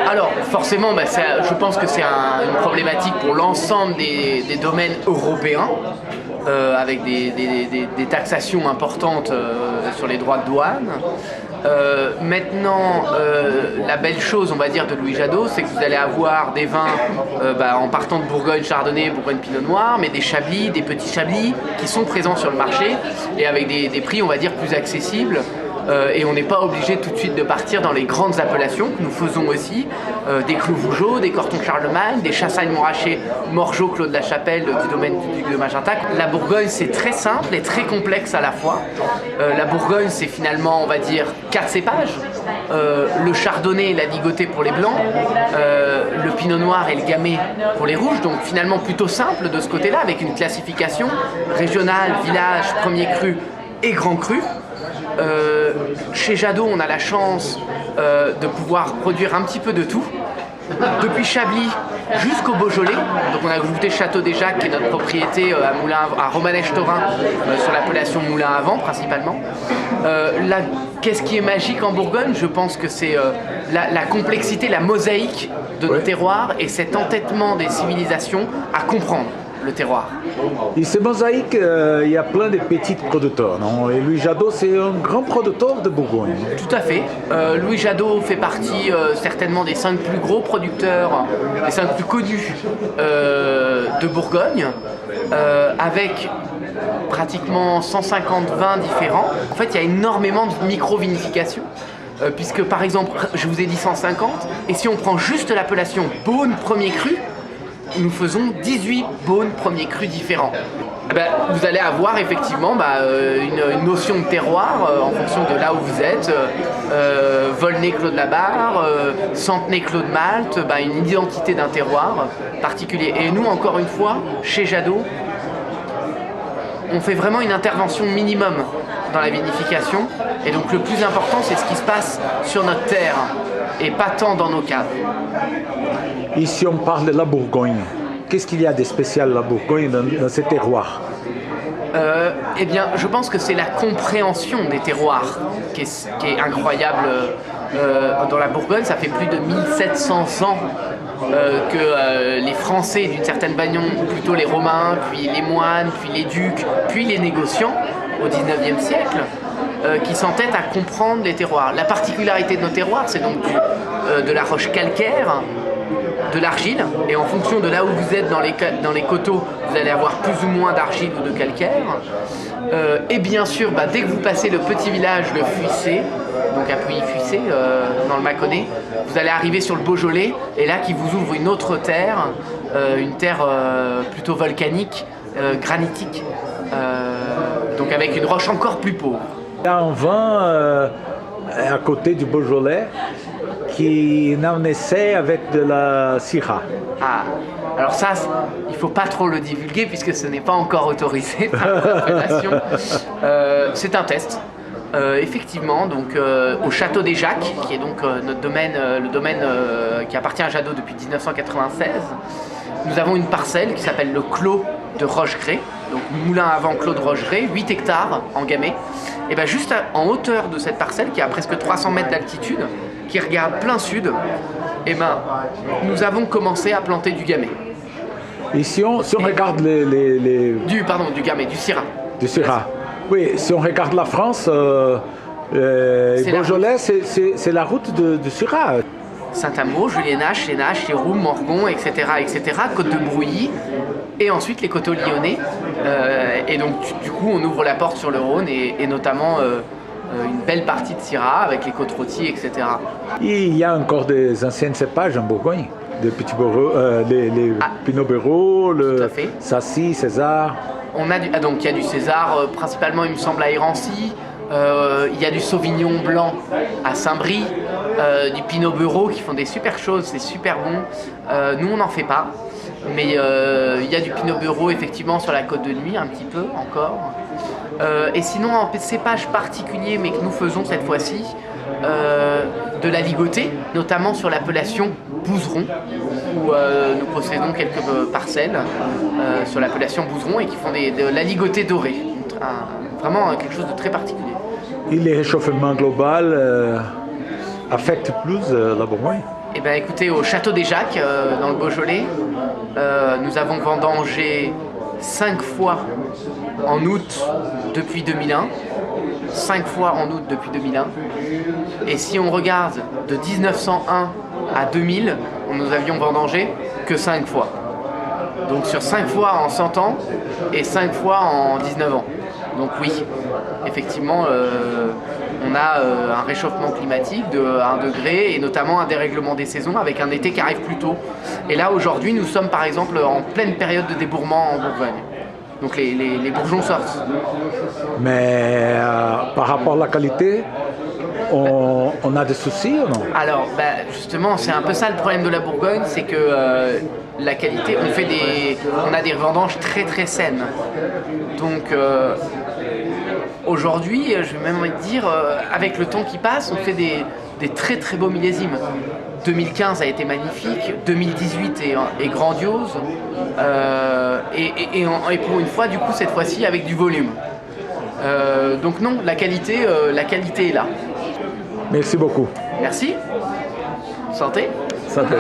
Alors forcément, je pense que c'est une problématique pour l'ensemble des domaines européens, avec des taxations importantes sur les droits de douane. Maintenant, la belle chose, on va dire, de Louis Jadot, c'est que vous allez avoir des vins en partant de Bourgogne, Chardonnay, Bourgogne, Pinot Noir, mais des Chablis, des petits Chablis qui sont présents sur le marché et avec des prix, on va dire, plus accessibles. Et on n'est pas obligé tout de suite de partir dans les grandes appellations que nous faisons aussi, des Clos Vougeot, des Corton Charlemagne, des Chassagne Montrachet, Morgeau, Clos de la Chapelle du domaine du duc de Magenta. La Bourgogne, c'est très simple et très complexe à la fois. La Bourgogne, c'est finalement, on va dire, 4 cépages. Le Chardonnay et la Ligoté pour les blancs, le Pinot Noir et le Gamay pour les rouges, donc finalement plutôt simple de ce côté-là, avec une classification régionale, village, premier cru et grand cru. Chez Jadot, on a la chance de pouvoir produire un petit peu de tout, depuis Chablis jusqu'au Beaujolais. Donc on a ajouté Château des Jacques, qui est notre propriété à Romanèche-Thorin, sur l'appellation Moulin à Vent principalement. Qu'est-ce qui est magique en Bourgogne? Je pense que c'est la complexité, la mosaïque de nos terroirs et cet entêtement des civilisations à comprendre le terroir. Et ces mosaïques, il y a plein de petits producteurs, non? Et Louis Jadot, c'est un grand producteur de Bourgogne. Tout à fait. Louis Jadot fait partie certainement des 5 plus gros producteurs, des 5 plus connus de Bourgogne, avec pratiquement 150 vins différents. En fait, il y a énormément de micro-vinification. Puisque par exemple, je vous ai dit 150, et si on prend juste l'appellation Beaune premier cru, nous faisons 18 Beaune premier cru différents. Vous allez avoir effectivement une notion de terroir en fonction de là où vous êtes. Volnay Clos de la Barre, Centenay Clos de Malte, une identité d'un terroir particulier. Et nous, encore une fois, chez Jadot, on fait vraiment une intervention minimum dans la vinification. Et donc le plus important, c'est ce qui se passe sur notre terre et pas tant dans nos caves. Et si on parle de la Bourgogne, qu'est-ce qu'il y a de spécial à la Bourgogne dans ces terroirs? Je pense que c'est la compréhension des terroirs qui est incroyable. Dans la Bourgogne, ça fait plus de 1700 ans que les Français, d'une certaine manière, ou plutôt les Romains, puis les moines, puis les ducs, puis les négociants, au XIXe siècle, qui s'entêtent à comprendre les terroirs. La particularité de nos terroirs, c'est donc de la roche calcaire, de l'argile, et en fonction de là où vous êtes dans les coteaux, vous allez avoir plus ou moins d'argile ou de calcaire. Et bien sûr, dès que vous passez le petit village de Fuissé, donc à Puy-Fuissé, dans le Mâconnais, vous allez arriver sur le Beaujolais, et là qui vous ouvre une autre terre, une terre plutôt volcanique, granitique, donc avec une roche encore plus pauvre. Il y a un vin à côté du Beaujolais qui naissait avec de la Syrah. Ah, alors ça, il ne faut pas trop le divulguer puisque ce n'est pas encore autorisé par l'appellation. C'est un test. Effectivement, donc au Château des Jacques, qui est donc notre domaine, le domaine qui appartient à Jadot depuis 1996, nous avons une parcelle qui s'appelle le Clos de Rochegrès, donc Moulin à Vent Clos de Rochegrès, 8 hectares en Gamay. Et juste en hauteur de cette parcelle, qui a presque 300 mètres d'altitude, qui regarde plein sud, nous avons commencé à planter du Gamay. Et si on regarde du Gamay, du Syrah. Du Syrah. Oui, si on regarde la France, Beaujolais, c'est la route du Syrah. Saint-Amour, Juliénache, Sénache, Chéroux, Morgon, etc., Côte de Brouilly, et ensuite les coteaux lyonnais. Et donc, du coup, on ouvre la porte sur le Rhône, et notamment une belle partie de Syrah, avec les côtes rôties, etc. Et il y a encore des anciennes cépages en Bourgogne, des petits les Pinot Bureau, le Sassy, César. Donc il y a du César, principalement il me semble à Hérancy. Il y a du Sauvignon blanc à Saint-Brie, du Pinot Bureau qui font des super choses, c'est super bon. Nous on n'en fait pas, mais il y a du Pinot Bureau effectivement sur la Côte de Nuit un petit peu encore. Et sinon en cépage particulier, mais que nous faisons cette fois-ci, de la Ligoté, notamment sur l'appellation Bouzeron, où nous possédons quelques parcelles sur l'appellation Bouzeron et qui font de la Ligoté dorée. Vraiment quelque chose de très particulier. Et le réchauffement global affecte plus la Bourgogne? Eh bien écoutez, au Château des Jacques, dans le Beaujolais, nous avons vendangé 5 fois en août depuis 2001. 5 fois en août depuis 2001. Et si on regarde de 1901 à 2000, nous avions vendangé que 5 fois. Donc sur 5 fois en 100 ans et 5 fois en 19 ans. Donc oui, effectivement, on a un réchauffement climatique de 1 degré et notamment un dérèglement des saisons avec un été qui arrive plus tôt. Et là aujourd'hui nous sommes par exemple en pleine période de débourrement en Bourgogne. Donc les bourgeons sortent. Mais par rapport à la qualité, on a des soucis ou non? Alors justement c'est un peu ça le problème de la Bourgogne, c'est que la qualité, on a des vendanges très très saines. Donc aujourd'hui, je vais même dire, avec le temps qui passe, on fait des très très beaux millésimes. 2015 a été magnifique, 2018 est grandiose, et pour une fois, du coup, cette fois-ci, avec du volume. Donc non, la qualité est là. Merci beaucoup. Merci. Santé. Santé.